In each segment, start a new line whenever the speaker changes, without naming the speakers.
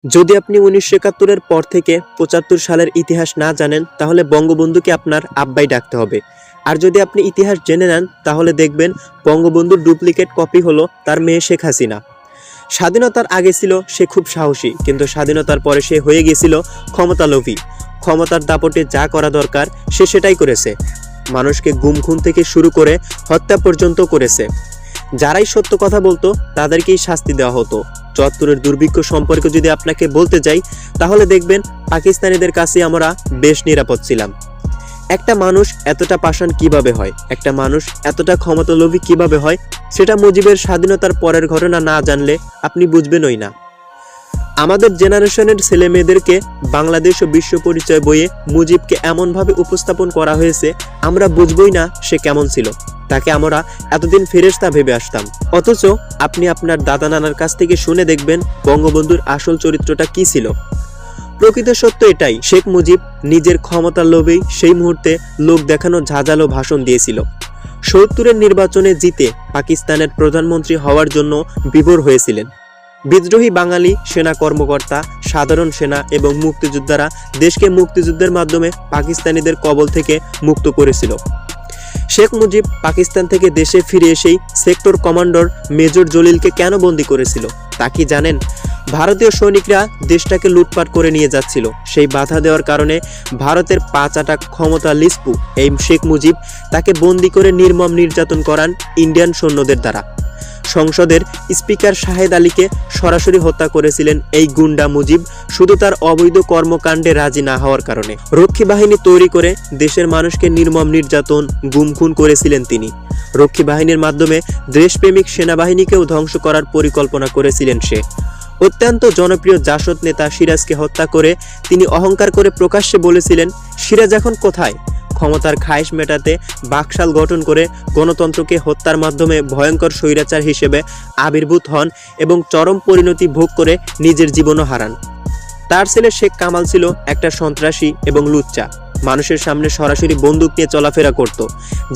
যদি আপনি ১৯৭১-এর পর থেকে ৭৫ সালের ইতিহাস না জানেন তাহলে বঙ্গবন্ধুকে আপনার আব্বাই ডাকতে হবে। আর যদি আপনি ইতিহাস জেনে নেন তাহলে দেখবেন বঙ্গবন্ধুর ডুপ্লিকেট কপি হলো তার মেয়ে শেখ হাসিনা। স্বাধীনতার আগে ছিল সে খুব সাহসী, কিন্তু স্বাধীনতার পরে সে হয়ে গিয়েছিল ক্ষমতালোভী। ক্ষমতার দাপটে যা করা দরকার সে সেটাই করেছে। মানুষকে গুম খুন থেকে শুরু করে হত্যা পর্যন্ত করেছে। যারাই সত্য কথা বলতো তাদেরকেই শাস্তি দেওয়া হতো। ৭৪-এর দুর্ভিক্ষ সম্পর্কে যদি আপনাকে বলতে যাই তাহলে দেখবেন পাকিস্তানিদের কাছে আমরা বেশ নিরাপদ ছিলাম। একটা মানুষ এতটা পাষাণ কিভাবে হয়, একটা মানুষ এতটা ক্ষমতালোভী কিভাবে হয়, সেটা মুজিবের স্বাধীনতার পরের ঘটনা না জানলে আপনি বুঝবেনই না। আমাদের জেনারেশনের ছেলে মেয়েদেরকে বাংলাদেশ ও বিশ্ব পরিচয় বইয়ে মুজিবকে এমনভাবে উপস্থাপন করা হয়েছে আমরা বুঝবই না সে কেমন ছিল। তাকে আমরা এতদিন ফেরেশতা ভেবে আসতাম, অথচ আপনি আপনার দাদা নানার কাছ থেকে শুনে দেখবেন বঙ্গবন্ধুর আসল চরিত্রটা কি ছিল। প্রকৃত সত্য এটাই, শেখ মুজিব নিজের ক্ষমতার লোভেই সেই মুহূর্তে লোক দেখানো ঝাঁঝালো ভাষণ দিয়েছিল। ৭০-এর নির্বাচনে জিতে পাকিস্তানের প্রধানমন্ত্রী হওয়ার জন্য বিভোর হয়েছিলেন। বিদ্রোহী বাঙালি সেনা কর্মকর্তা, সাধারণ সেনা এবং মুক্তিযোদ্ধারা দেশকে মুক্তিযুদ্ধের মাধ্যমে পাকিস্তানিদের কবল থেকে মুক্ত করেছিল। শেখ মুজিব পাকিস্তান থেকে দেশে ফিরে এসেই সেক্টর কমান্ডার মেজর জলিলকে কেন বন্দী করেছিল তা কি জানেন? ভারতীয় সৈনিকরা দেশটাকে লুটপাট করে নিয়ে যাচ্ছিল। সেই বাধা দেওয়ার কারণে ভারতের ৫ আটা ক্ষমতা লিস্পু এই শেখ মুজিব তাকে বন্দী করে নির্মম নির্যাতন করান ইন্ডিয়ান সৈন্যদের দ্বারা। সংসদের স্পিকার শাহেদ আলীকে সরাসরি হত্যা করেছিলেন এই গুন্ডা মুজিব, শুধু তার অবৈধ কর্মকাণ্ডে রাজি না হওয়ার কারণে। রক্ষী বাহিনী তৈরি করে দেশের মানুষকে নির্মম নির্যাতন, গুম খুন করেছিলেন তিনি। রক্ষী বাহিনীর মাধ্যমে দেশপ্রেমিক সেনাবাহিনীকেও ধ্বংস করার পরিকল্পনা করেছিলেন সে। অত্যন্ত জনপ্রিয় জাসদ নেতা সিরাজকে হত্যা করে তিনি অহংকার করে প্রকাশ্যে বলেছিলেন, সিরাজ এখন কোথায়? ক্ষমতার খায়েশ মেটাতে বাকশাল গঠন করে গণতন্ত্রকে হত্যার মাধ্যমে ভয়ঙ্কর স্বৈরাচার হিসেবে আবির্ভূত হন এবং চরম পরিণতি ভোগ করে নিজের জীবনও হারান। তার ছেলে শেখ কামাল ছিল একটা সন্ত্রাসী এবং লুচ্চা। মানুষের সামনে সরাসরি বন্দুক নিয়ে চলাফেরা করত,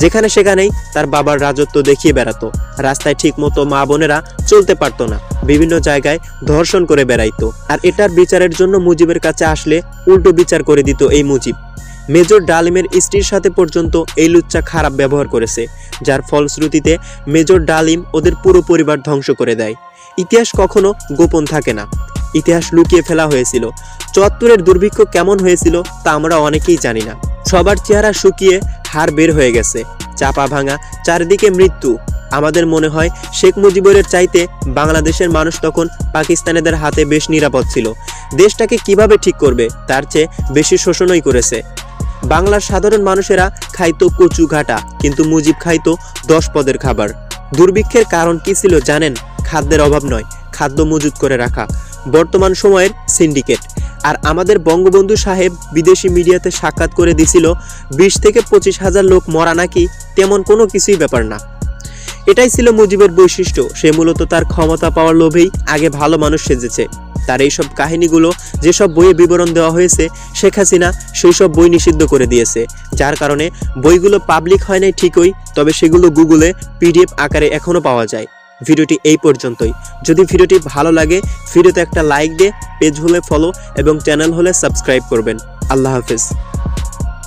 যেখানে সেখানেই তার বাবার রাজত্ব দেখিয়ে বেড়াতো। রাস্তায় ঠিকমতো মা বোনেরা চলতে পারতো না, বিভিন্ন জায়গায় ধর্ষণ করে বেড়াইতো। আর এটার বিচারের জন্য মুজিবের কাছে আসলে উল্টো বিচার করে দিত এই মুজিব। মেজর ডালিমের স্ত্রীর সাথে পর্যন্ত এই লুচ্চা খারাপ ব্যবহার করেছে, যার ফলশ্রুতিতে মেজর ডালিম ওদের পুরো পরিবার ধ্বংস করে দেয়। ইতিহাস কখনো গোপন থাকে না, ইতিহাস লুকিয়ে ফেলা হয়েছিল। ৭৪-এর দুর্ভিক্ষ কেমন হয়েছিল তা আমরা অনেকেই জানি না। সবার চেহারা শুকিয়ে হাড় বের হয়ে গেছে, চাপা ভাঙা, চারিদিকে মৃত্যু। আমাদের মনে হয় শেখ মুজিবের চাইতে বাংলাদেশের মানুষ তখন পাকিস্তানিদের হাতে বেশ নিরাপদ ছিল। দেশটাকে কিভাবে ঠিক করবে তার চেয়ে বেশি শোষণই করেছে। বাংলার সাধারণ মানুষেরা খাইতো কচু ঘাটা, কিন্তু মুজিব খাইতো ১০ পদের খাবার। দুর্ভিক্ষের কারণ কি ছিল জানেন? খাদ্যের অভাব নয়, খাদ্য মজুত করে রাখা, বর্তমান সময়ের সিন্ডিকেট। আর আমাদের বঙ্গবন্ধু সাহেব বিদেশি মিডিয়াতে সাক্ষাৎ করে দিছিল ২০ থেকে ২৫ হাজার লোক মরা নাকি তেমন কোনো কিছুই ব্যাপার না। এটাই ছিল মুজিবের বৈশিষ্ট্য। সে মূলত তার ক্ষমতা পাওয়ার লোভেই আগে ভালো মানুষ সেজেছে। তার এইসব কাহিনীগুলো যেসব বইয়ে বিবরণ দেওয়া হয়েছে, শেখ হাসিনা সেই সব বই নিষিদ্ধ করে দিয়েছে, যার কারণে বইগুলো পাবলিক হয় নাই ঠিকই, তবে সেগুলো গুগলে PDF আকারে এখনো পাওয়া যায়। ভিডিওটি এই পর্যন্তই। যদি ভিডিওটি ভালো লাগে ভিডিওতে একটা লাইক দিয়ে, পেজ হলে ফলো এবং চ্যানেল হলে সাবস্ক্রাইব করবেন। আল্লাহ হাফেজ।